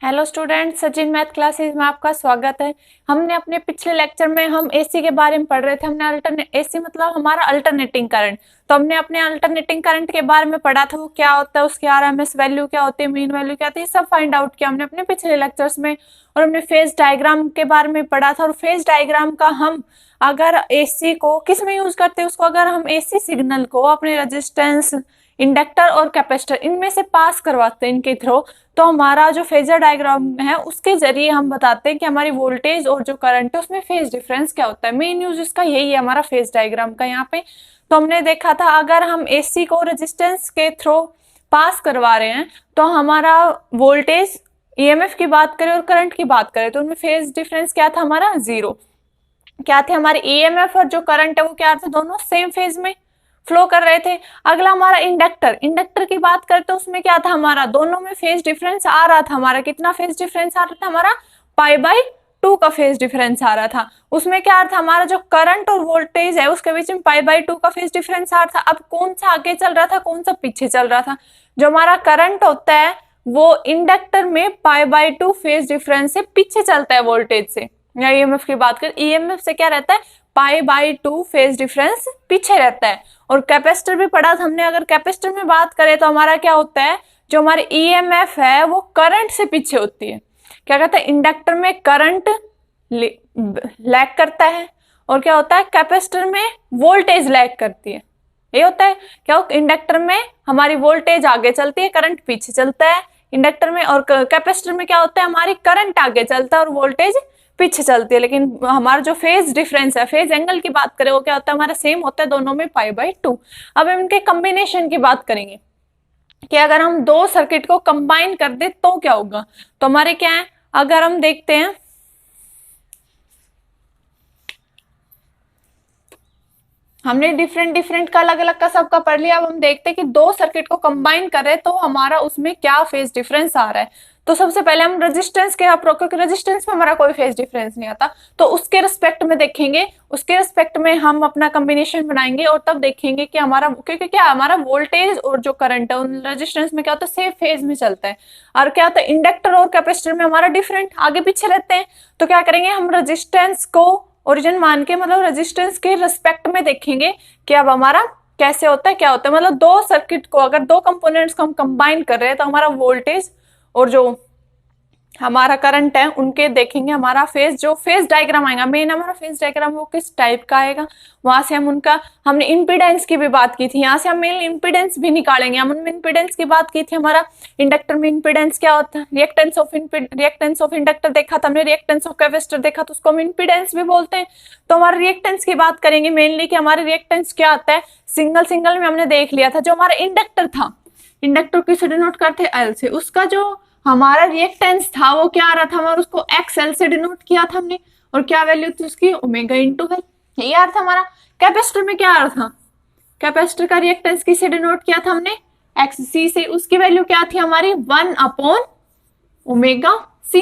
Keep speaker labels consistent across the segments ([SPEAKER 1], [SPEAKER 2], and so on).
[SPEAKER 1] Hello student, Sachin math classes में आपका स्वागत है। हमने अपने पिछले लेक्चर में हम एसी के बारे में पढ़ रहे थे। हमने एसी मतलब हमारा अल्टरनेटिंग करंट। तो हमने अपने अल्टरनेटिंग करंट के बारे में पढ़ा था, वो क्या होता है, उसकी आरएमएस वैल्यू क्या होती है, मीन वैल्यू क्या होती है, सब फाइंड आउट किया हमने अपने पिछले लेक्चर्स में। और हमने फेज डायग्राम के बारे में पढ़ा था। और फेज डायग्राम का हम अगर एसी को किस में यूज करते हैं, उसको अगर हम एसी सिग्नल को अपने रेजिस्टेंस, इंडक्टर और कैपेसिटर इनमें से पास करवाते हैं इनके थ्रू, तो हमारा जो फेजर डायग्राम है उसके जरिए हम बताते हैं कि हमारी वोल्टेज और जो करंट है उसमें फेज डिफरेंस क्या होता है। मेन यूज इसका यही है हमारा फेज डायग्राम का यहाँ पे। तो हमने देखा था अगर हम एसी को रेजिस्टेंस के थ्रू पास करवा रहे हैं तो हमारा वोल्टेज, ईएमएफ की बात करें और करंट की बात करें तो उनमें फेज डिफरेंस क्या था हमारा, जीरो। क्या थे हमारे ईएमएफ और जो करंट है वो क्या थे, दोनों सेम फेज में फ्लो कर रहे थे। अगला हमारा इंडक्टर की बात करते तो उसमें क्या था हमारा, दोनों में फेज डिफरेंस आ रहा था। हमारा कितना फेज डिफरेंस आ रहा था, हमारा π/2 का फेज डिफरेंस आ रहा था। उसमें क्या था, हमारा जो करंट और वोल्टेज है उसके बीच में π/2 का फेज डिफरेंस आ रहा था। अब कौन सा आगे चल रहा था, कौन सा पीछे चल रहा था। जो हमारा करंट होता है वो इंडक्टर में π/2 फेज डिफरेंस से पीछे चलता है वोल्टेज से। या ईएमएफ की बात करें, ईएमएफ से क्या रहता है, π/2 फेज डिफरेंस पीछे रहता है। और कैपेसिटर भी पढ़ा था हमने। अगर कैपेसिटर में बात करें तो हमारा क्या होता है, जो हमारे ईएमएफ है वो करंट से पीछे होती है। क्या कहता है, इंडक्टर में करंट लैग करता है और क्या होता है, कैपेसिटर में वोल्टेज लैग करती है। ये होता है क्या, इंडक्टर में हमारी वोल्टेज आगे चलती है, करंट पीछे चलता है इंडक्टर में। और कैपेसिटर में क्या होता है, हमारी करंट आगे चलता है और वोल्टेज पीछे चलती है। लेकिन हमारा जो फेज डिफरेंस है, फेज एंगल की बात करें, वो क्या होता है, हमारा सेम होता है दोनों में π/2। अब हम इनके कॉम्बिनेशन की बात करेंगे कि अगर हम दो सर्किट को कंबाइन कर दे तो क्या होगा। तो हमारे क्या है, अगर हम देखते हैं, हमने डिफरेंट का अलग अलग का सबका पढ़ लिया। अब हम देखते हैं कि दो सर्किट को कंबाइन कर रहे तो हमारा उसमें क्या फेज डिफरेंस आ रहा है। तो सबसे पहले हम रेजिस्टेंस के, क्योंकि रेजिस्टेंस में हमारा कोई फेज डिफरेंस नहीं आता, तो उसके रिस्पेक्ट में देखेंगे, उसके रिस्पेक्ट में हम अपना कॉम्बिनेशन बनाएंगे और तब देखेंगे कि हमारा, क्योंकि क्या हमारा वोल्टेज और जो करंट है उन रेजिस्टेंस में क्या होता है, सेम फेज में चलता है। और क्या होता है, इंडक्टर और कैपेसिटर में हमारा डिफरेंट आगे पीछे रहते हैं। तो क्या करेंगे, हम रेजिस्टेंस को ओरिजिन मान के, मतलब रेजिस्टेंस के रिस्पेक्ट में देखेंगे कि अब हमारा कैसे होता है, क्या होता है। मतलब दो सर्किट को, अगर दो कंपोनेंट्स को हम कंबाइन कर रहे हैं तो हमारा वोल्टेज और जो हमारा करंट है उनके देखेंगे हमारा फेज, जो फेज डायग्राम आएगा, मेन हमारा फेज डायग्राम वो किस टाइप का आएगा। वहां से हम उनका, हमने इंपीडेंस की भी बात की थी, यहाँ से हम मेन इंपीडेंस भी निकालेंगे। हम उनमें इंपीडेंस की बात की थी, हमारा इंडक्टर में इंपीडेंस क्या होता है, रिएक्टेंस ऑफ इंडक्टर देखा था हमने, रिएक्टेंस ऑफ कैपेसिटर देखा, तो उसको हम इंपीडेंस भी बोलते हैं। तो हमारे रिएक्टेंस की बात करेंगे मेनली कि हमारे रिएक्टेंस क्या आता है। सिंगल में हमने देख लिया था, जो हमारा इंडक्टर था, इंडक्टर किसे डिनोट करते हैं, एल से, उसका जो हमारा रिएक्टेंस था वो क्या आ रहा था, हमारा उसको एक्सएल से डिनोट किया था हमने। और क्या वैल्यू थी उसकी, ओमेगा इंटू एल, यही आ रहा था हमारा। कैपेसिटर में क्या आ रहा था, कैपेसिटर का रिएक्टेंस किसे डिनोट किया था हमने, एक्स सी से, उसकी वैल्यू क्या थी हमारी, 1/ओमेगा सी,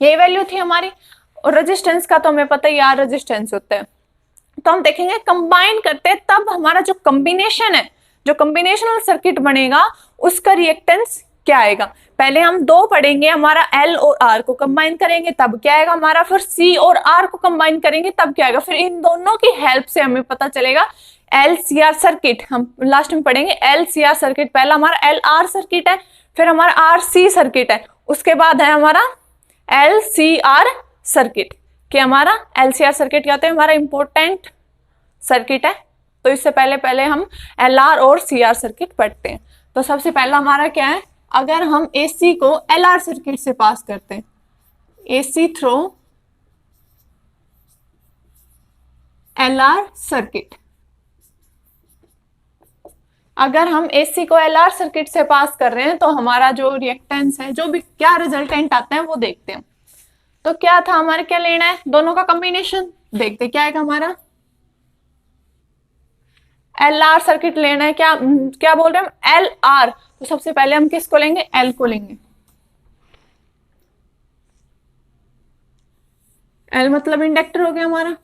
[SPEAKER 1] यही वैल्यू थी हमारी। और रेजिस्टेंस का तो हमें पता ही यार, रेजिस्टेंस होता है। तो हम देखेंगे कंबाइन करते हैं तब हमारा जो कॉम्बिनेशन है, जो कॉम्बिनेशनल सर्किट बनेगा उसका रिएक्टेंस क्या आएगा। पहले हम दो पढ़ेंगे, हमारा एल और आर को कंबाइन करेंगे तब क्या आएगा हमारा, फिर सी और आर को कंबाइन करेंगे तब क्या आएगा। फिर इन दोनों की हेल्प से हमें पता चलेगा एल सी आर सर्किट। हम लास्ट में पढ़ेंगे एल सी आर सर्किट। पहला हमारा एल आर सर्किट है, फिर हमारा आर सी सर्किट है, उसके बाद है हमारा एल सी आर सर्किट। कि हमारा एल सी आर सर्किट क्या होता है, हमारा इंपॉर्टेंट सर्किट है। तो इससे पहले हम एल आर और सी आर सर्किट पढ़ते हैं। तो सबसे पहला हमारा क्या है, अगर हम एसी को एल आर सर्किट से पास करते हैं, AC through L R circuit, अगर हम एसी को एल आर सर्किट से पास कर रहे हैं तो हमारा जो रिएक्टेंस है, जो भी क्या रिजल्टेंट आता है वो देखते हैं। तो क्या था हमारे, क्या लेना है, दोनों का कॉम्बिनेशन देखते क्या आएगा हमारा, एल आर सर्किट लेना है। क्या क्या बोल रहे हैं हम, एल आर। तो सबसे पहले हम किसको लेंगे, एल को लेंगे। एल मतलब इंडक्टर हो गया हमारा,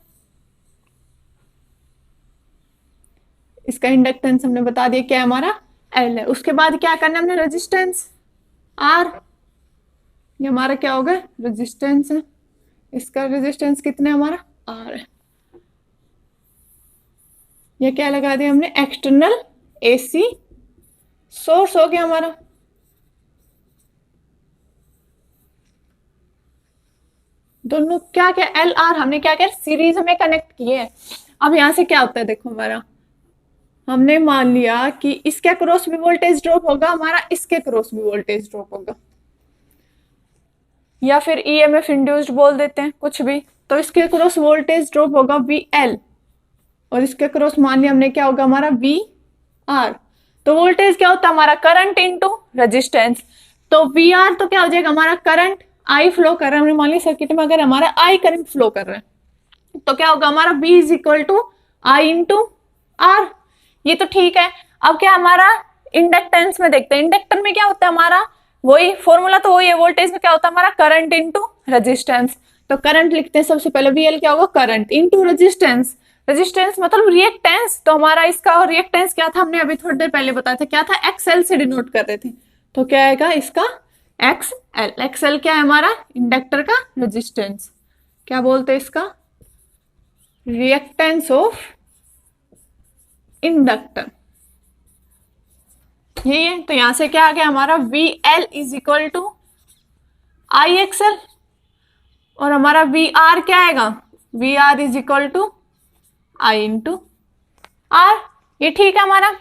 [SPEAKER 1] इसका इंडक्टेंस हमने बता दिया क्या है हमारा, एल है। उसके बाद क्या करना है हमने, रेजिस्टेंस आर, ये हमारा क्या होगा, रेजिस्टेंस है। इसका रेजिस्टेंस कितना है हमारा, आर है। ये क्या लगा दिया हमने, एक्सटर्नल एसी सोर्स हो गया हमारा। दोनों क्या क्या, एल आर हमने क्या क्या सीरीज में कनेक्ट किए हैं। अब यहां से क्या होता है, देखो हमारा, हमने मान लिया कि इसके अक्रॉस भी वोल्टेज ड्रॉप होगा हमारा, इसके अक्रॉस भी वोल्टेज ड्रॉप होगा, या फिर ईएमएफ इंड्यूस्ड बोल देते हैं, कुछ भी। तो इसके अक्रॉस वोल्टेज ड्रॉप होगा वी एल, और इसके अक्रॉस मान लिया हमने क्या होगा हमारा, वी आर। तो वोल्टेज क्या होता है हमारा, करंट इनटू रेजिस्टेंस। तो वी आर तो क्या हो जाएगा हमारा, करंट आई फ्लो कर रहा है, हमने मान लिया सर्किट में अगर हमारा आई करंट फ्लो कर रहा है तो क्या होगा हमारा, V is equal to I into R. ये तो ठीक है। अब क्या हमारा इंडक्टेंस में देखते हैं, इंडक्टर में क्या होता है हमारा, वही फॉर्मूला तो वही है, वोल्टेज में क्या होता है हमारा, करंट इंटू रेजिस्टेंस। तो करंट लिखते हैं सबसे पहले, VL क्या होगा, करंट इंटू रेजिस्टेंस। रेजिस्टेंस मतलब रिएक्टेंस, तो हमारा इसका रिएक्टेंस क्या था, हमने अभी थोड़ी देर पहले बताया था, क्या था, एक्सएल से डिनोट कर रहे थे। तो क्या आएगा इसका, एक्सएल। एक्सएल क्या है हमारा, इंडक्टर का रेजिस्टेंस। क्या बोलते हैं इसका, रिएक्टेंस ऑफ इंडक्टर। यही है। तो यहां से क्या आ गया हमारा, V L is equal to I XL, और हमारा वी आर क्या आएगा, V R is equal to I into R. ये ठीक है हमारा,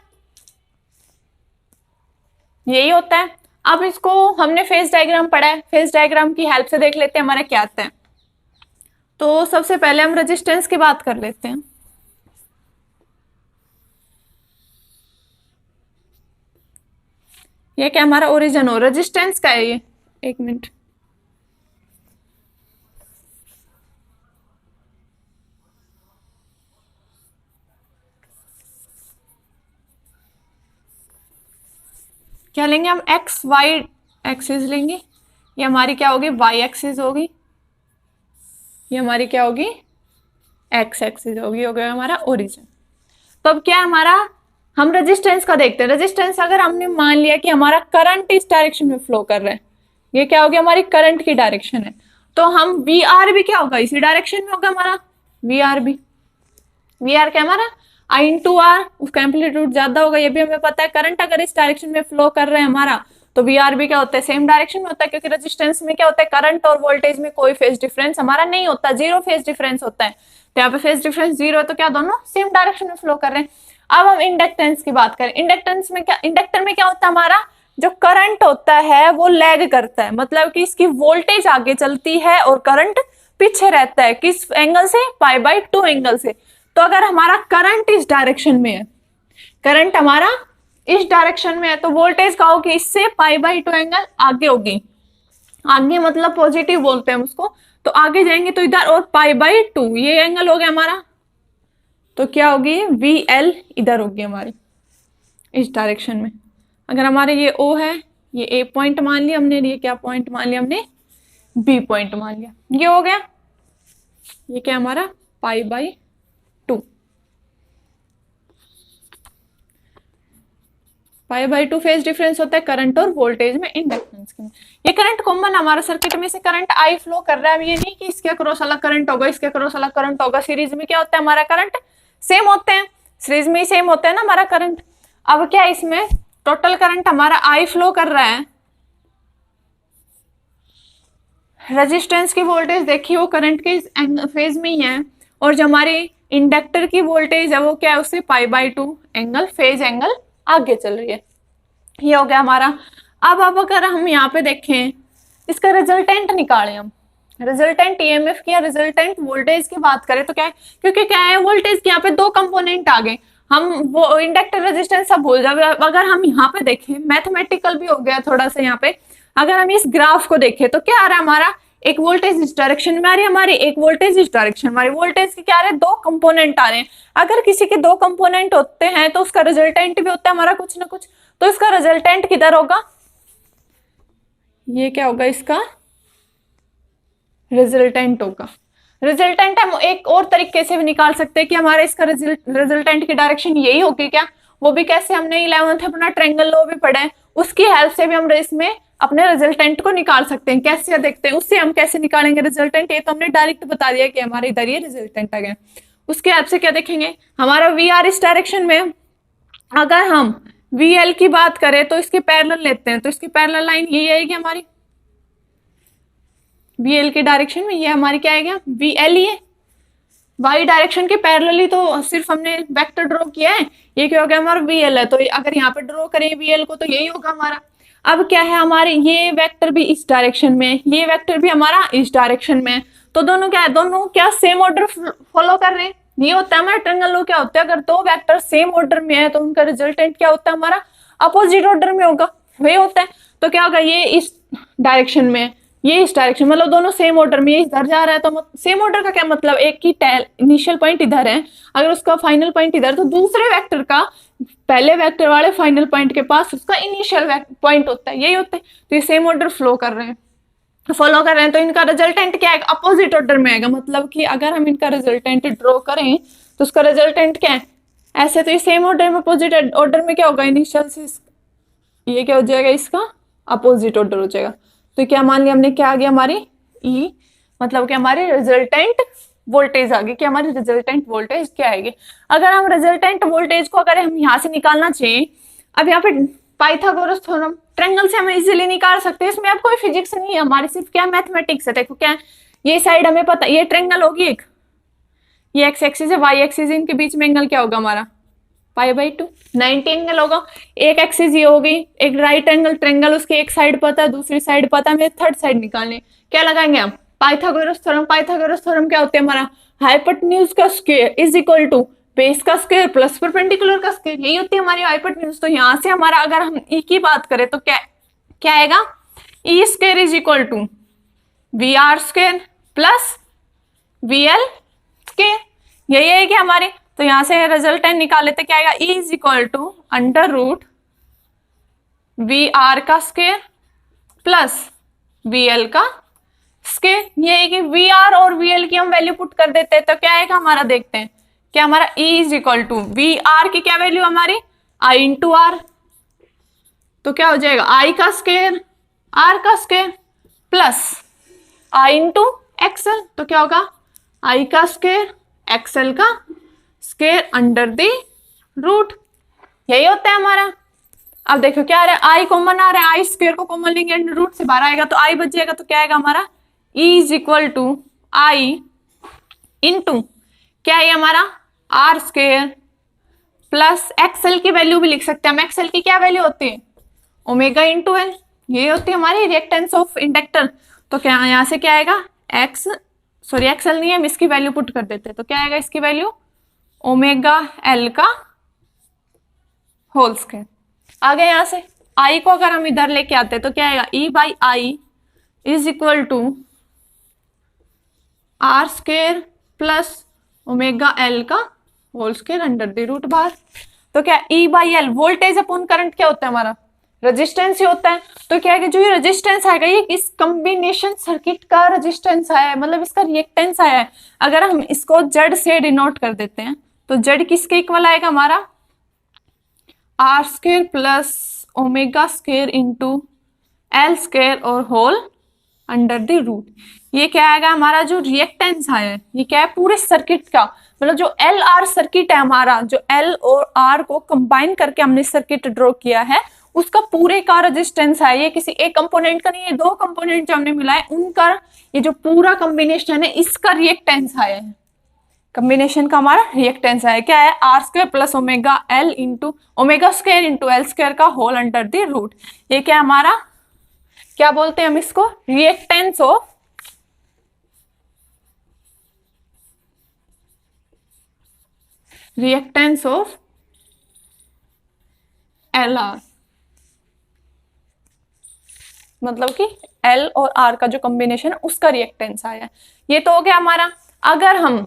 [SPEAKER 1] यही होता है। अब इसको हमने फेज डायग्राम पढ़ा है, फेज डायग्राम की हेल्प से देख लेते हैं हमारा क्या आता है। तो सबसे पहले हम रेजिस्टेंस की बात कर लेते हैं। ये क्या हमारा ओरिजिन हो, रेजिस्टेंस का है ये, एक मिनट, क्या लेंगे हम, एक्स वाई एक्सिस लेंगे, ये हमारी क्या होगी, वाई एक्सिस होगी, ये हमारी क्या होगी, एक्स एक्सिस होगी, हो गया हमारा ओरिजिन। तो अब क्या हमारा, हम रेजिस्टेंस का देखते हैं। रेजिस्टेंस अगर हमने मान लिया कि हमारा करंट इस डायरेक्शन में फ्लो कर रहा है, ये क्या होगी हमारी करंट की डायरेक्शन है, तो हम वी आर भी क्या होगा, इसी डायरेक्शन में होगा हमारा वी आर भी। वी आर क्या हमारा, आई इंटू आर, उसका एम्पलीट्यूड ज्यादा होगा, ये भी हमें पता है। करंट अगर इस डायरेक्शन में फ्लो कर रहा है हमारा, तो वी आर भी क्या होता है, सेम डायरेक्शन में होता है, क्योंकि रेजिस्टेंस में क्या होता है, करंट और वोल्टेज में कोई फेज डिफरेंस हमारा नहीं होता, जीरो फेज डिफरेंस होता है। तो यहाँ पे फेज डिफरेंस जीरो है, तो क्या दोनों सेम डायरेक्शन में फ्लो कर रहे हैं। अब हम इंडक्टेंस की बात करें, इंडक्टेंस में क्या, इंडक्टर में क्या होता है हमारा, जो करंट होता है वो लैग करता है, मतलब कि इसकी वोल्टेज आगे चलती है और करंट पीछे रहता है। किस एंगल से, पाई बाई 2 एंगल से। तो अगर हमारा करंट इस डायरेक्शन में है, करंट हमारा इस डायरेक्शन में है, तो वोल्टेज का होगी इससे पाई बाई 2 एंगल आगे होगी। आगे मतलब पॉजिटिव बोलते हैं उसको, तो आगे जाएंगे तो इधर, और पाई बाई 2 ये एंगल हो गया हमारा, तो क्या होगी, वी एल इधर होगी हमारी इस डायरेक्शन में। अगर हमारे ये ओ है, ये ए पॉइंट मान लिया हमने, ये क्या पॉइंट मान लिया हमने, बी पॉइंट मान लिया, ये हो गया। ये क्या हमारा, pi by 2, pi by 2 phase difference होता है करंट और वोल्टेज में, इंडक्टेंस के में। ये करंट कॉमन हमारा सर्किट में से करंट आई फ्लो कर रहा है, ये नहीं कि इसके अक्रॉस अलग करंट होगा, इसके अक्रॉस अलग करंट होगा। सीरीज में क्या होता है हमारा, करंट सेम होते हैं, सीरीज में ही सेम होता है ना हमारा करंट। अब क्या इसमें टोटल करंट हमारा आई फ्लो कर रहा है, रेजिस्टेंस की वोल्टेज देखिए वो करंट के फेज में ही है, और जो हमारी इंडक्टर की वोल्टेज है वो क्या है, उससे pi by 2 angle, phase angle आगे चल रही है। ये हो गया हमारा। अब अगर हम यहाँ पे देखें, इसका रिजल्टेंट निकालें हम, रिजल्टेंट ईएमएफ की या रिजल्टेंट वोल्टेज की बात करें तो क्या है, क्योंकि क्या है वोल्टेज के यहाँ पे 2 कंपोनेंट आ गए, हम वो इंडक्टर रेजिस्टेंस सब भूल जाए। अगर हम यहाँ पे देखें, मैथमेटिकल भी हो गया थोड़ा सा यहाँ पे, अगर हम इस ग्राफ को देखें तो क्या आ रहा है हमारा, एक वोल्टेज इस डायरेक्शन में आ रही है हमारी, एक वोल्टेज इस डायरेक्शन में, हमारी वोल्टेज के क्या आ रहे हैं, 2 कंपोनेंट आ रहे हैं। अगर किसी के 2 कंपोनेंट होते हैं तो उसका रिजल्टेंट भी होता है हमारा कुछ ना कुछ, तो इसका रिजल्टेंट किधर होगा, ये क्या होगा, इसका रिजल्टेंट होगा। रिजल्टेंट हम एक और तरीके से भी निकाल सकते हैं कि हमारे इसका रिजल्टेंट की डायरेक्शन यही होगी क्या, वो भी कैसे, हमने 11th अपना ट्रायंगल लॉ भी पढ़ा है, उसकी हेल्प से भी हम इसमें अपने रिजल्टेंट को निकाल सकते हैं। कैसे देखते हैं, उससे हम कैसे निकालेंगे रिजल्टेंट, ये तो हमने डायरेक्ट बता दिया कि हमारे इधर ये रिजल्टेंट आ गया। उसके बाद से क्या देखेंगे, हमारा वी आर इस डायरेक्शन में, अगर हम वी एल की बात करें तो इसके पैरेलल लेते हैं, तो इसकी पैरेलल लाइन ये आएगी हमारी वी एल की डायरेक्शन में, ये हमारी क्या आएगा वी एल, ये वाई डायरेक्शन के पैरेलली तो सिर्फ हमने वेक्टर ड्रॉ किया है, ये क्या हो गया हमारा वी एल है, तो अगर यहाँ पे ड्रॉ करें वी एल को तो यही होगा हमारा। अब क्या है हमारे, ये वेक्टर भी इस डायरेक्शन में, ये वेक्टर भी हमारा इस डायरेक्शन में, तो दोनों क्या है, दोनों क्या सेम ऑर्डर फॉलो कर रहे हैं। ये होता है हमारा ट्रायंगल लॉ। क्या होता है, अगर दो वेक्टर सेम ऑर्डर में है तो उनका रिजल्टेंट क्या होता है हमारा, अपोजिट ऑर्डर में होगा, वही होता है। तो क्या होगा, ये इस डायरेक्शन में, ये इस डायरेक्शन, मतलब दोनों सेम ऑर्डर में, ये इधर जा रहा है तो सेम ऑर्डर का क्या मतलब, एक की इनिशियल पॉइंट इधर है, अगर उसका फाइनल पॉइंट इधर, तो दूसरे वेक्टर का पहले वेक्टर वाले फाइनल पॉइंट के पास उसका इनिशियल पॉइंट होता है, यही होता है। तो ये सेम ऑर्डर फॉलो कर रहे हैं, तो इनका रिजल्टेंट क्या है, अपोजिट ऑर्डर में आएगा। मतलब कि अगर हम इनका रिजल्टेंट ड्रॉ करें तो उसका रिजल्टेंट क्या है, ऐसे तो ये सेम ऑर्डर में, अपोजिट ऑर्डर में क्या होगा, इनिशियल से ये क्या हो जाएगा, इसका अपोजिट ऑर्डर हो जाएगा। तो क्या मान लिया हमने, क्या आ गया हमारी ई, मतलब कि हमारी रिजल्टेंट वोल्टेज आ गई, कि हमारी रिजल्टेंट वोल्टेज क्या आएगी। अगर हम रिजल्टेंट वोल्टेज को अगर हम यहाँ से निकालना चाहिए, अब यहाँ पे पाइथागोरस थ्योरम, ट्रायंगल से हम इजीली निकाल सकते हैं, इसमें अब कोई फिजिक्स नहीं है हमारी, सिर्फ क्या मैथमेटिक्स है। देखो क्या है, ये साइड हमें पता, ये ट्रायंगल होगी एक, ये एक्स एक्सिस है, वाई एक्सिस है, इनके बीच में एंगल क्या होगा हमारा π/2, 90 एंगल होगा। एक एक्सिस ये होगी, एक राइट एंगल ट्रायंगल, उसके एक साइड पता है, दूसरी साइड पता है, हमें थर्ड साइड निकालने, क्या लगाएंगे हम, पाइथागोरस थ्योरम। पाइथागोरस थ्योरम क्या होते हैं हमारा, हाइपोटेन्यूज का square is equal to base का स्क्वायर प्लस परपेंडिकुलर का स्क्वायर, यही होती है हमारी हाइपोटेन्यूज। तो यहाँ से हमारा अगर हम ई की बात करें तो क्या आएगा, E square is equal to V R square plus V L square, यही है कि हमारे। तो यहां से रिजल्टेंट निकाल लेते, क्या आएगा, E is equal to under root V R का स्क्वायर प्लस वी एल का स्क्वायर। ये है कि वी आर और वी एल की हम वैल्यू पुट कर देते हैं, तो क्या आएगा हमारा, देखते हैं क्या हमारा, E is equal to V R की क्या वैल्यू हमारी, आई इंटू आर, तो क्या हो जाएगा आई का स्क्वायर आर का स्क्वायर प्लस आई इंटू एक्सएल, तो क्या होगा आई का स्क्वायर एक्सएल का स्क्वायर अंडर द रूट, यही होता है हमारा। अब देखो क्या आ रहा है, आई कॉमन आ रहा है, आई स्क्वायर को कॉमन लेंगे, रूट से बाहर आएगा तो आई बच जाएगा, तो क्या आएगा हमारा, E is equal to I into क्या है हमारा आर स्क्वायर प्लस एक्सएल की वैल्यू भी लिख सकते हैं हम, एक्सएल की क्या वैल्यू होती है, ओमेगा इंटू एल, ये होती है हमारी रिएक्टेंस ऑफ इंडक्टर। तो क्या यहाँ से क्या आएगा, एक्सएल नहीं है, हम इसकी वैल्यू पुट कर देते हैं, तो क्या आएगा इसकी वैल्यू, ओमेगा एल का होल स्क्वायर। आगे यहाँ से आई को अगर हम इधर लेके आते हैं तो क्या आएगा, E by I is equal to R square plus omega L का whole square under the root bar. तो क्या E by L, voltage upon current क्या होता है हमारा, रेजिस्टेंस ही होता है। तो क्या है कि जो ये रेजिस्टेंस आएगा, ये इस कॉम्बिनेशन सर्किट का रेजिस्टेंस आया है, मतलब इसका रिएक्टेंस आया है। अगर हम इसको जेड से डिनोट कर देते हैं तो जेड किसके इक्वल आएगा हमारा, R square plus omega square into L square और होल अंडर द रूट। ये क्या आएगा हमारा, जो रिएक्टेंस आया है ये क्या है पूरे सर्किट का, मतलब जो एल आर सर्किट है हमारा, जो एल और आर को कंबाइन करके हमने सर्किट ड्रॉ किया है, उसका पूरे का रेजिस्टेंस है। ये किसी एक कंपोनेंट का नहीं है, दो कंपोनेंट जो हमने मिलाए उनका ये जो पूरा कॉम्बिनेशन है इसका रिएक्टेंस आया है, कॉम्बिनेशन का हमारा रिएक्टेंस है। क्या है, R square plus omega L into omega square into L square का होल अंडर द रूट। ये क्या हमारा, क्या बोलते हैं हम इसको, रिएक्टेंस ऑफ एल आर, मतलब कि एल और आर का जो कॉम्बिनेशन है उसका रिएक्टेंस आया है। ये तो हो गया हमारा। अगर हम,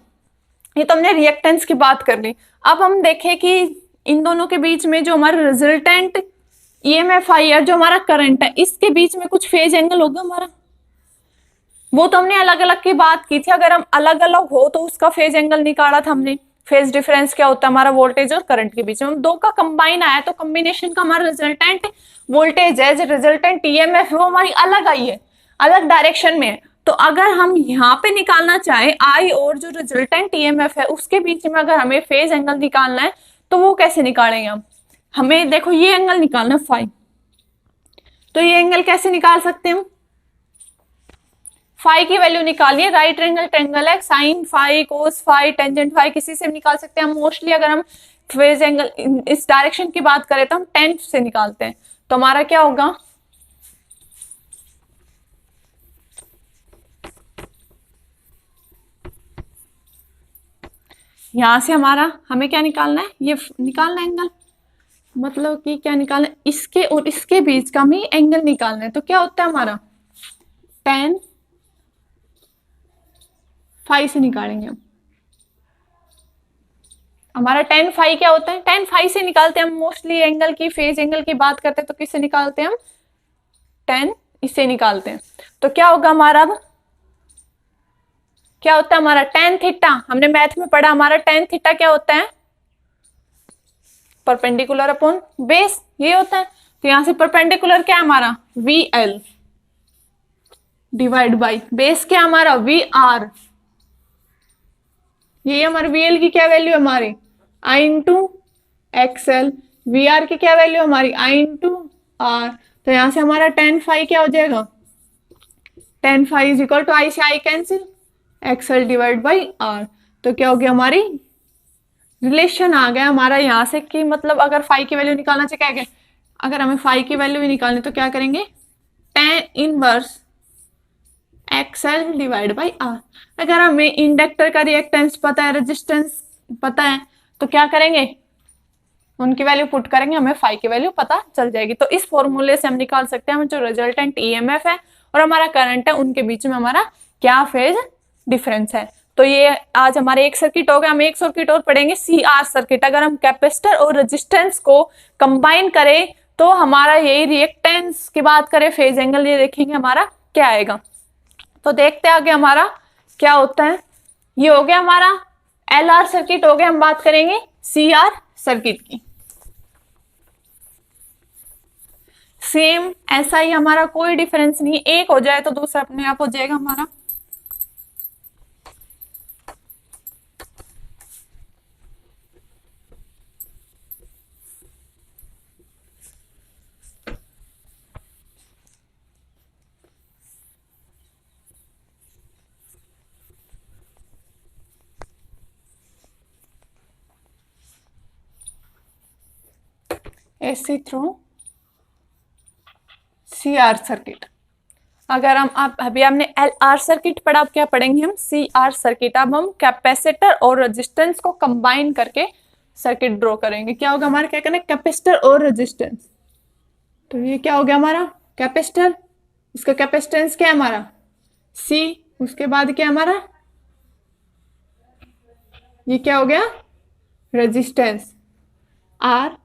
[SPEAKER 1] ये तो हमने रिएक्टेंस की बात कर ली, अब हम देखें कि इन दोनों के बीच में जो हमारा रिजल्टेंट ईएमएफ आई है, जो हमारा करंट है, इसके बीच में कुछ फेज एंगल होगा हमारा, वो तो हमने अलग अलग की बात की थी। अगर हम अलग अलग हो तो उसका फेज एंगल निकाला था हमने, फेज डिफरेंस क्या होता है हमारा वोल्टेज और करंट के बीच में, दो का कंबाइन आया तो कॉम्बिनेशन का हमारा रिजल्टेंट वोल्टेज है, जो रिजल्टेंट ईएमएफ वो हमारी अलग आई है, अलग डायरेक्शन में है। तो अगर हम यहाँ पे निकालना चाहे आई और जो रिजल्टेंट ईएमएफ है उसके बीच में अगर हमें फेज एंगल निकालना है तो वो कैसे निकालेंगे हम, हमें देखो ये एंगल निकालना है फाई, तो ये एंगल कैसे निकाल सकते हैं हम, फाई की वैल्यू निकालिए, राइट एंगल ट्रायंगल है, sine phi cos phi tangent phi किसी से भी निकाल सकते हैं हम। मोस्टली अगर हम फेज एंगल इस डायरेक्शन की बात करें तो हम टेन से निकालते हैं। तो हमारा क्या होगा, यहां से हमारा हमें क्या निकालना है, ये निकालना है एंगल, मतलब कि क्या निकालना है, इसके और इसके बीच का हमें एंगल निकालना है। तो क्या होता है हमारा टेन फाई से निकालेंगे हम, हमारा टेन फाई क्या होता है, टेन फाई से निकालते हैं हम। मोस्टली एंगल की फेज एंगल की बात करते हैं तो किससे निकालते हैं हम, टेन इससे निकालते हैं। तो क्या होगा हमारा, अब क्या होता है हमारा टेन थीटा, हमने मैथ में पढ़ा हमारा टेन थीटा क्या होता है, परपेंडिकुलर अपॉन बेस, ये होता है। तो यहां से परपेंडिकुलर क्या है हमारा V L divide by base क्या हमारा वी आर, ये हमारे वी एल की क्या वैल्यू है हमारी आई इंटू एक्सएल, वी आर की क्या वैल्यू हमारी आई इंटू आर। तो यहां से हमारा टेन फाई क्या हो जाएगा, tan phi is equal to I से I cancel, XL divide by R. तो क्या हो गया हमारी रिलेशन आ गया हमारा यहाँ से कि मतलब अगर फाई की वैल्यू निकालना चाहिए क्या है, अगर हमें फाई की वैल्यू भी निकालनी तो क्या करेंगे, tan inverse XL divide by R. अगर हमें इंडक्टर का रिएक्टेंस पता है, रेजिस्टेंस पता है, तो क्या करेंगे उनकी वैल्यू पुट करेंगे, हमें फाई की वैल्यू पता चल जाएगी। तो इस फॉर्मूले से हम निकाल सकते हैं जो रिजल्टेंट ईएमएफ है और हमारा करंट है उनके बीच में हमारा क्या फेज डिफरेंस है। तो ये आज हमारे एक सर्किट हो गया, हम एक सर्किट और पढ़ेंगे सीआर सर्किट। अगर हम कैपेसिटर और रेजिस्टेंस को कंबाइन करें तो हमारा यही रिएक्टेंस की बात करें फेज एंगल, ये देखेंगे हमारा क्या आएगा। तो देखते आगे हमारा क्या होता है। ये हो गया हमारा एलआर सर्किट हो गया, हम बात करेंगे सीआर सर्किट की। सेम ऐसा ही हमारा कोई डिफरेंस नहीं, एक हो जाए तो दूसरा अपने आप हो जाएगा हमारा। AC through CR circuit. अगर हम अभी हमने एल आर सर्किट पढ़ा, अब क्या पढ़ेंगे हम सी आर सर्किट। अब हम कैपेसिटर और रेजिस्टेंस को कंबाइन करके सर्किट ड्रॉ करेंगे। क्या होगा हमारा, क्या करना है कैपेसिटर और रेजिस्टेंस। तो ये क्या हो गया हमारा कैपेसिटर, इसका कैपेसिटेंस क्या है हमारा सी, उसके बाद क्या हमारा ये क्या हो गया resistance R,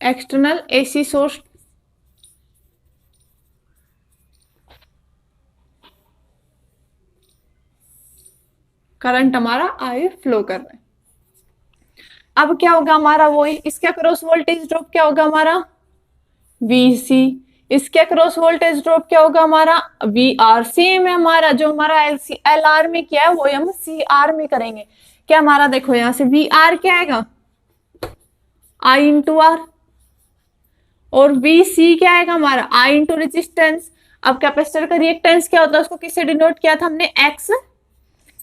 [SPEAKER 1] external AC source current हमारा आई फ्लो कर रहा है। अब क्या होगा हमारा वही, इसके अक्रॉस वोल्टेज ड्रॉप क्या होगा हमारा वीसी, इसके अक्रॉस वोल्टेज ड्रॉप क्या होगा हमारा वी आर। सेम है हमारा जो हमारा एल आर में क्या है वो हम सी आर में करेंगे। क्या हमारा देखो यहां से वी आर क्या आएगा आई इंटू आर, और वी सी क्या आएगा हमारा आई इंटू रेजिस्टेंस। अब कैपेसिटर का रिएक्टेंस क्या होता है, उसको किससे डिनोट किया था हमने एक्स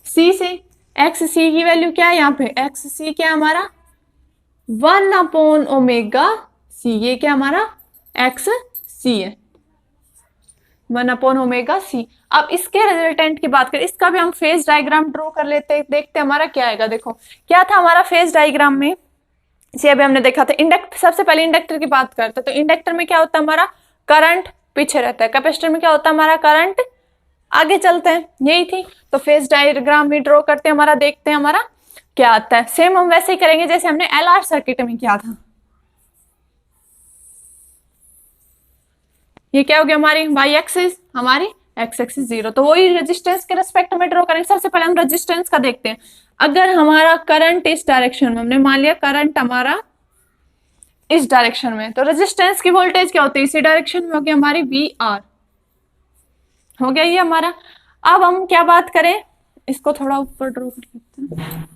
[SPEAKER 1] सी से। एक्स सी की वैल्यू क्या है यहाँ पे, एक्स सी क्या है हमारा 1/ओमेगा सी, ये क्या हमारा एक्स सी है 1/ओमेगा सी। अब इसके रिजल्टेंट की बात करें, इसका भी हम फेज डायग्राम ड्रॉ कर लेते हैं, देखते हैं हमारा क्या आएगा। देखो क्या था हमारा फेज डायग्राम में, इसे अभी हमने देखा था इंडक्टर। सबसे पहले इंडक्टर की बात करते हैं, तो इंडक्टर में क्या होता है हमारा करंट पीछे रहता है, कैपेसिटर में क्या होता है हमारा करंट आगे चलते हैं, यही थी। तो फेज डायग्राम में ड्रॉ करते हैं हमारा, देखते हैं हमारा क्या आता है। सेम हम वैसे ही करेंगे जैसे हमने एलआर सर्किट में किया था। ये क्या हो गया हमारी वाई एक्सिस हमारी एक्स एक्सिस 0। तो वही रेजिस्टेंस के रेस्पेक्ट में ड्रॉ करेंगे। सबसे पहले हम रेजिस्टेंस का देखते हैं। अगर हमारा करंट इस डायरेक्शन में, हमने मान लिया करंट हमारा इस डायरेक्शन में, तो रेजिस्टेंस की वोल्टेज क्या होती है, इसी डायरेक्शन में होगी हमारी वी आर। हो गया ये हमारा। अब हम क्या बात करें, इसको थोड़ा ऊपर ड्रॉ कर लेते हैं।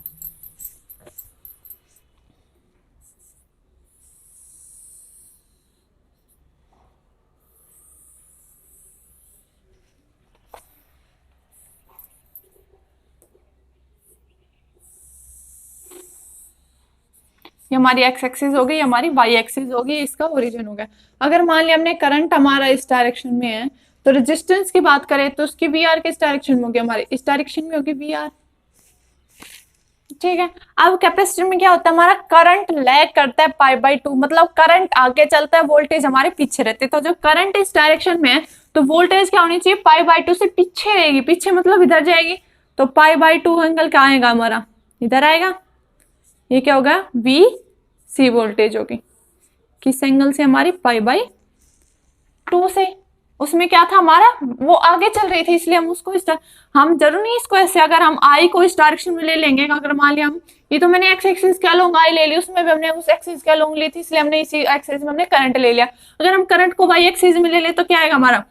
[SPEAKER 1] ये हमारी एक्स एक्सिस हो गई, हमारी वाई एक्सिस हो गई, इसका ओरिजिन हो गया। अगर मान लिया हमने करंट हमारा इस डायरेक्शन में है, तो रेजिस्टेंस की बात करें तो उसकी वी आर किस डायरेक्शन में होगी, हमारे इस डायरेक्शन में होगी वी आर। ठीक है। अब कैपेसिटर में क्या होता है, हमारा करंट लैग करता है π/2, मतलब करंट आगे चलता है, वोल्टेज हमारे पीछे रहती है। तो जब करंट इस डायरेक्शन में है तो वोल्टेज क्या होनी चाहिए, π/2 से पीछे रहेगी। पीछे मतलब इधर जाएगी, तो π/2 एंगल क्या आएगा हमारा, इधर आएगा। ये क्या होगा, वी सी वोल्टेज होगी। किस एंगल से, हमारी π/2 से। उसमें क्या था हमारा, वो आगे चल रही थी, इसलिए हम उसको हम जरूर नहीं इसको ऐसे, अगर हम आई को इस डायरेक्शन में ले लेंगे, अगर मान लिया हम, ये तो मैंने एक्स एक्सिस क्या लॉन्ग आई ले ली, उसमें भी हमने उस एक्सिस क्या लॉन्ग ली थी, इसलिए हमने इसी एक्सिस में हमने करंट ले लिया। अगर हम करंट को वाई एक्सिस में ले ले तो क्या आएगा हमारा,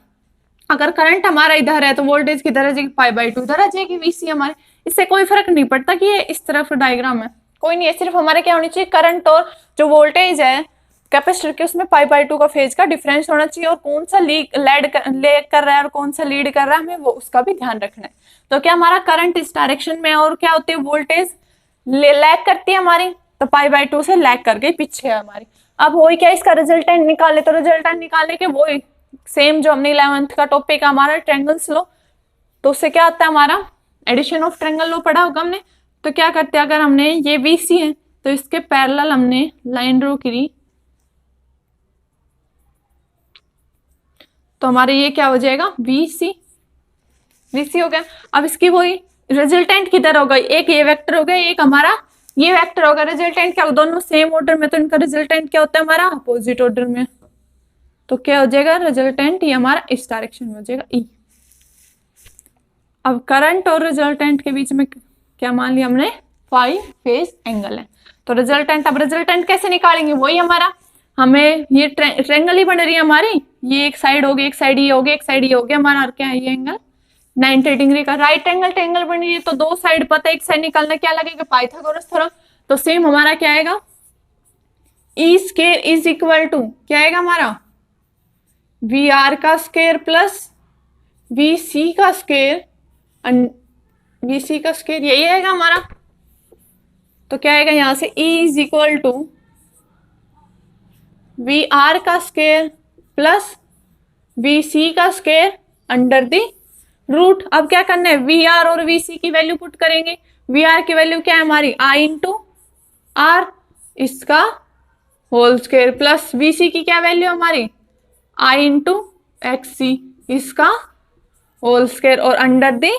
[SPEAKER 1] अगर करंट हमारा इधर है तो वोल्टेज किधर आ जाएगी, π/2 इधर आ जाएगी, वीसी हमारे। इससे कोई फर्क नहीं पड़ता कि ये इस तरफ डायग्राम है, कोई नहीं है। सिर्फ हमारे क्या होनी चाहिए, करंट और जो वोल्टेज है कैपेसिटर के, उसमें π/2 का फेज का डिफरेंस होना चाहिए, और कौन सा लीड कर रहा है और कौन सा लीड कर रहा है, हमें वो उसका भी ध्यान रखना है। तो क्या हमारा करंट इस डायरेक्शन में, और क्या होती है वोल्टेज लैग करती है हमारी, तो π/2 से लैग कर गई, पीछे है हमारी। अब वही क्या, इसका रिजल्टेंट निकाले, तो रिजल्टेंट निकालने के वही सेम जो हमने 11th का टॉपिक हमारा ट्रायंगल्स लो, तो उससे क्या आता है हमारा, एडिशन ऑफ ट्रायंगल लो पढ़ा होगा हमने। तो क्या करते हैं, अगर हमने ये VC है तो इसके पैरेलल हमने लाइन ड्रॉ करी, तो हमारे ये क्या हो जाएगा, VC हो गया। अब इसकी वही रिजल्टेंट किधर होगा, एक ये वेक्टर हो गया, एक हमारा ये वेक्टर होगा। रिजल्टेंट क्या, दोनों सेम ऑर्डर में, तो इनका रिजल्टेंट क्या होता है हमारा, अपोजिट ऑर्डर में। तो क्या हो जाएगा रिजल्टेंट, ये हमारा इस डायरेक्शन में हो जाएगा E। अब करंट और रिजल्टेंट के बीच में क्या मान लिया हमने, फाई फेज एंगल है। तो रिजल्टेंट, अब रिजल्टेंट कैसे निकालेंगे, वही हमारा, हमें ये ट्रायंगल ही बन रही है हमारी, ये एक साइड होगी, एक साइड ये होगी, एक साइड ये होगी हमारा, और क्या है ये एंगल 90 डिग्री का राइट एंगल ट्रायंगल बन रही है। तो दो साइड पता है, एक साइड निकालना क्या लगेगा, पाइथागोरस थ्योरम। तो सेम हमारा क्या आएगा, E square is equal to क्या आएगा हमारा, वी आर का स्क्वायर प्लस वी सी का स्क्वायर, VC का स्क्वायर यही आएगा हमारा। तो क्या आएगा यहां से, E is equal to V R का स्क्वायर प्लस VC का स्क्वायर अंडर द रूट। अब क्या करना है, VR और VC की वैल्यू पुट करेंगे। VR की वैल्यू क्या है हमारी, I इंटू आर इसका होल स्क्वायर, प्लस VC की क्या वैल्यू हमारी, I इंटू XC इसका होल स्क्वायर, और अंडर द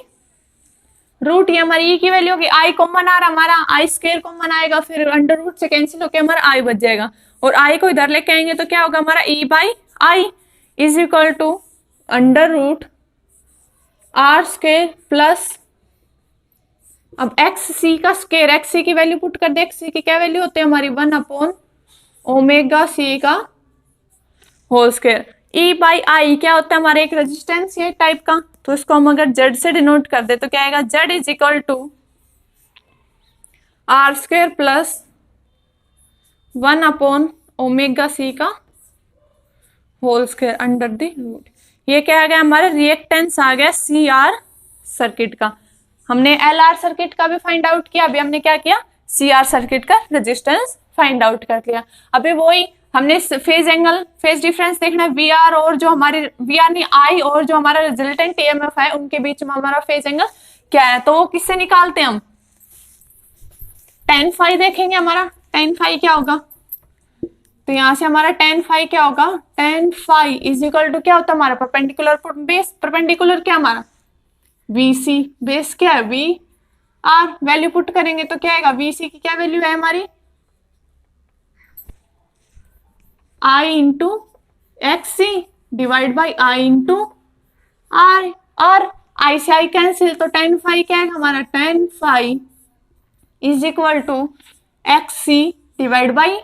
[SPEAKER 1] रूट। ये हमारी ई की वैल्यू होगी, आई कॉमन आ रहा हमारा, आई स्क्वायर कॉमन आएगा, फिर अंडर रूट से कैंसिल होकर हमारा आई बच जाएगा, और आई को इधर लेके आएंगे तो क्या होगा हमारा, E by I is equal to under root R square plus, अब एक्स सी का स्क्वायर, एक्स सी की वैल्यू पुट कर दे, एक्स सी की क्या वैल्यू होती है हमारी, 1/ओमेगा सी का whole square. E by I क्या होता है हमारा, एक रेजिस्टेंस ये टाइप का, तो इसको हम अगर जेड से डिनोट कर दे तो क्या आएगा, Z is equal to R square plus 1/ओमेगा सी का whole square under the root. ये क्या आ गया हमारा, रिएक्टेंस आ गया CR सर्किट का। हमने LR सर्किट का भी फाइंड आउट किया, अभी हमने क्या किया, CR सर्किट का रेजिस्टेंस फाइंड आउट कर लिया। अभी वही हमने फेज एंगल, फेज डिफरेंस देखना है, VR और जो हमारी VR नहीं I और जो हमारा रिजल्टेंट EMF है उनके बीच में हमारा फेज एंगल क्या है, तो वो किससे निकालते हैं हम, tan फाई देखेंगे हमारा, tan फाई क्या होगा, तो यहां से हमारा tan फाई क्या होगा, tan phi is equal to क्या होता है हमारा, परपेंडिकुलर बेस, परपेंडिकुलर क्या हमारा VC, बेस क्या है VR, वैल्यू पुट करेंगे तो क्या आएगा, VC की क्या वैल्यू है हमारी, I into XC divide by I into R, और आई से आई कैंसिल, तो tan फाई क्या है हमारा, tan phi is equal to X C divide by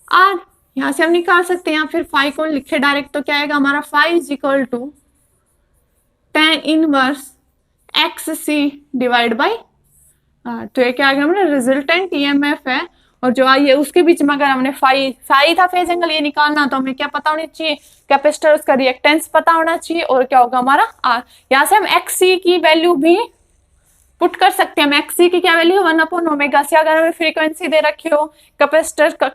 [SPEAKER 1] R. यहां से हम निकाल सकते हैं, या फिर फाई को लिखे डायरेक्ट तो क्या आएगा हमारा, phi is equal to tan inverse X C divide by R. तो ये क्या आ गया हमारा, रिजल्टेंट ईएमएफ है, और जो आई है उसके बीच में अगर हमने फाई था फेज एंगल ये निकालना, तो हमें क्या पता होनी चाहिए, कैपेसिटर उसका रिएक्टेंस पता होना चाहिए, और क्या होगा हमारा आर। यहाँ से हम एक्स सी की वैल्यू भी पुट कर सकते हैं। एक्सी की क्या वैल्यू, 1/ओमेगा से। अगर हमें फ्रीक्वेंसी दे रखी हो, कैपेसिटर का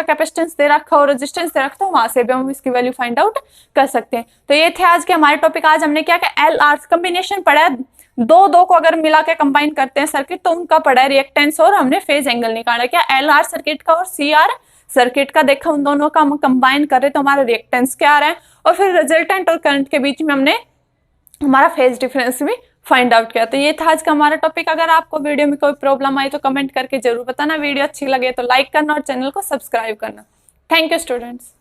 [SPEAKER 1] कैपेसिटेंस दे रखा हो, रेजिस्टेंस दे रखा हो, वहां से भी हम इसकी वैल्यू फाइंड आउट कर सकते हैं। तो ये थे आज के हमारे टॉपिक। आज हमने क्या किया, एल आर कॉम्बिनेशन पढ़ा है, दो को अगर मिला के कंबाइन करते हैं सर्किट तो उनका पढ़ा है रिएक्टेंस, और हमने फेज एंगल निकाला। क्या एल आर सर्किट का और सी आर सर्किट का देखा, उन दोनों का हम कंबाइन कर रहे तो हमारा रिएक्टेंस क्या आ रहा है, और फिर रिजल्टेंट और करंट के बीच में हमने हमारा फेज डिफरेंस भी फाइंड आउट किया। तो ये था आज का हमारा टॉपिक। अगर आपको वीडियो में कोई प्रॉब्लम आई तो कमेंट करके जरूर बताना। वीडियो अच्छी लगे तो लाइक करना और चैनल को सब्सक्राइब करना। Thank you students.